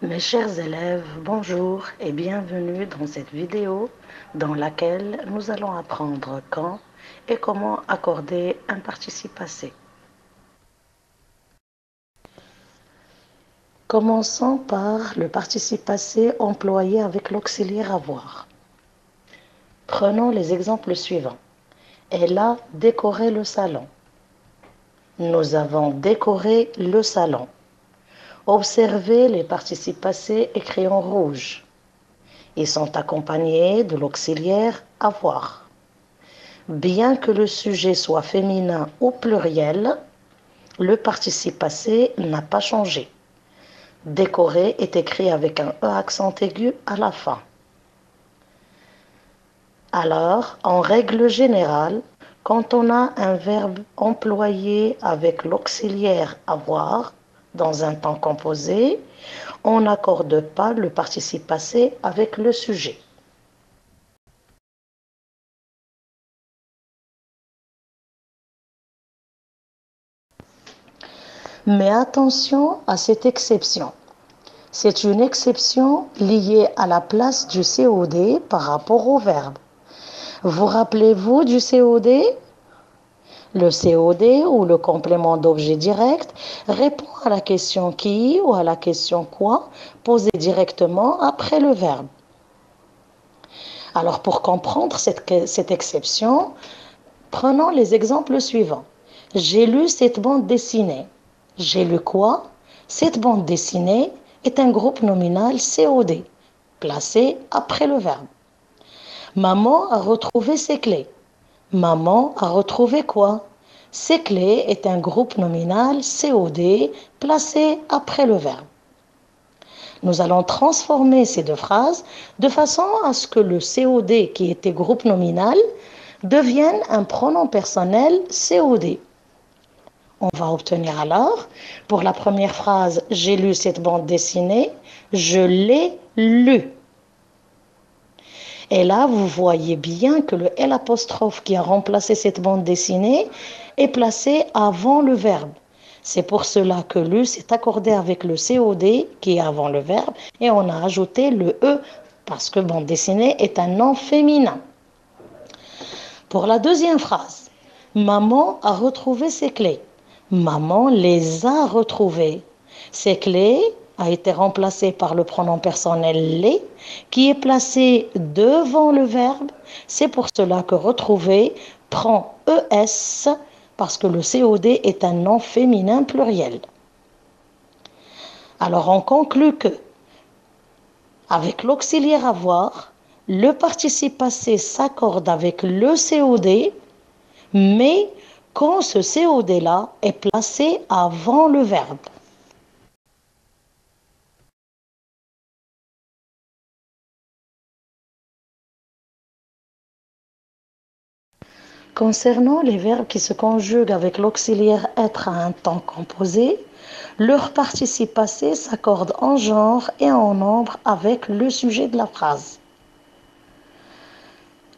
Mes chers élèves, bonjour et bienvenue dans cette vidéo dans laquelle nous allons apprendre quand et comment accorder un participe passé. Commençons par le participe passé employé avec l'auxiliaire avoir. Prenons les exemples suivants. Elle a décoré le salon. Nous avons décoré le salon. Observez les participes passés écrits en rouge. Ils sont accompagnés de l'auxiliaire avoir. Bien que le sujet soit féminin ou pluriel, le participe passé n'a pas changé. Décorer est écrit avec un E accent aigu à la fin. Alors, en règle générale, quand on a un verbe employé avec l'auxiliaire avoir dans un temps composé, on n'accorde pas le participe passé avec le sujet. Mais attention à cette exception. C'est une exception liée à la place du COD par rapport au verbe. Vous rappelez-vous du COD? Le COD ou le complément d'objet direct répond à la question qui ou à la question quoi posée directement après le verbe. Alors pour comprendre cette exception, prenons les exemples suivants. J'ai lu cette bande dessinée. J'ai lu quoi? Cette bande dessinée est un groupe nominal COD, placé après le verbe. Maman a retrouvé ses clés. Maman a retrouvé quoi? Ses clés est un groupe nominal COD, placé après le verbe. Nous allons transformer ces deux phrases de façon à ce que le COD, qui était groupe nominal, devienne un pronom personnel COD. On va obtenir alors, pour la première phrase, j'ai lu cette bande dessinée, je l'ai lu. Et là, vous voyez bien que le L' qui a remplacé cette bande dessinée est placé avant le verbe. C'est pour cela que lu s'est accordé avec le COD qui est avant le verbe et on a ajouté le E parce que bande dessinée est un nom féminin. Pour la deuxième phrase, maman a retrouvé ses clés. Maman les a retrouvées. Ces clés a été remplacée par le pronom personnel les qui est placé devant le verbe. C'est pour cela que retrouver prend ES parce que le COD est un nom féminin pluriel. Alors on conclut que avec l'auxiliaire avoir, le participe passé s'accorde avec le COD, mais quand ce COD-là est placé avant le verbe. Concernant les verbes qui se conjuguent avec l'auxiliaire être à un temps composé, leur participe passé s'accorde en genre et en nombre avec le sujet de la phrase.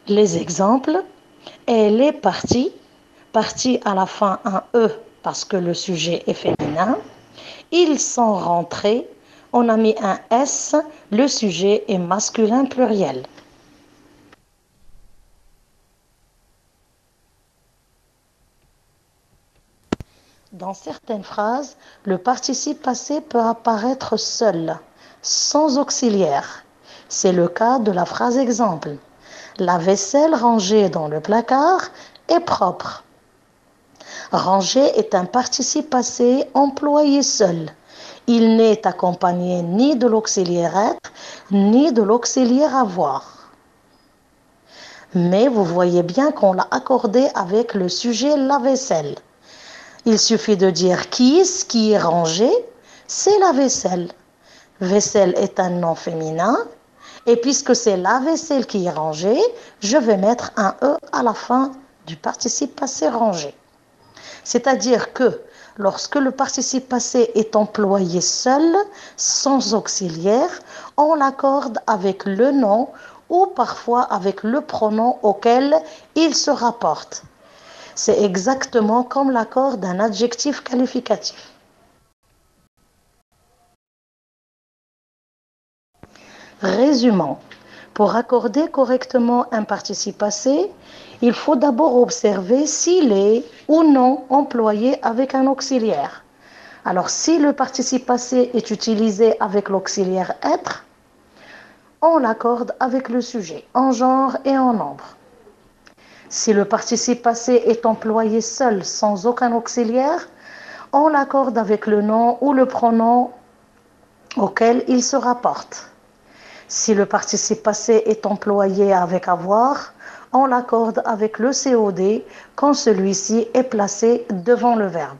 Les exemples, elle est partie, partie à la fin un E parce que le sujet est féminin. Ils sont rentrés, on a mis un S, le sujet est masculin pluriel. Dans certaines phrases, le participe passé peut apparaître seul, sans auxiliaire. C'est le cas de la phrase exemple. La vaisselle rangée dans le placard est propre. Ranger est un participe passé employé seul. Il n'est accompagné ni de l'auxiliaire être, ni de l'auxiliaire avoir. Mais vous voyez bien qu'on l'a accordé avec le sujet la vaisselle. Il suffit de dire qui est rangé, c'est la vaisselle. Vaisselle est un nom féminin. Et puisque c'est la vaisselle qui est rangée, je vais mettre un E à la fin du participe passé rangé. C'est-à-dire que lorsque le participe passé est employé seul, sans auxiliaire, on l'accorde avec le nom ou parfois avec le pronom auquel il se rapporte. C'est exactement comme l'accord d'un adjectif qualificatif. Résumons. Pour accorder correctement un participe passé, il faut d'abord observer s'il est ou non employé avec un auxiliaire. Alors, si le participe passé est utilisé avec l'auxiliaire être, on l'accorde avec le sujet, en genre et en nombre. Si le participe passé est employé seul, sans aucun auxiliaire, on l'accorde avec le nom ou le pronom auquel il se rapporte. Si le participe passé est employé avec avoir, on l'accorde avec le COD quand celui-ci est placé devant le verbe.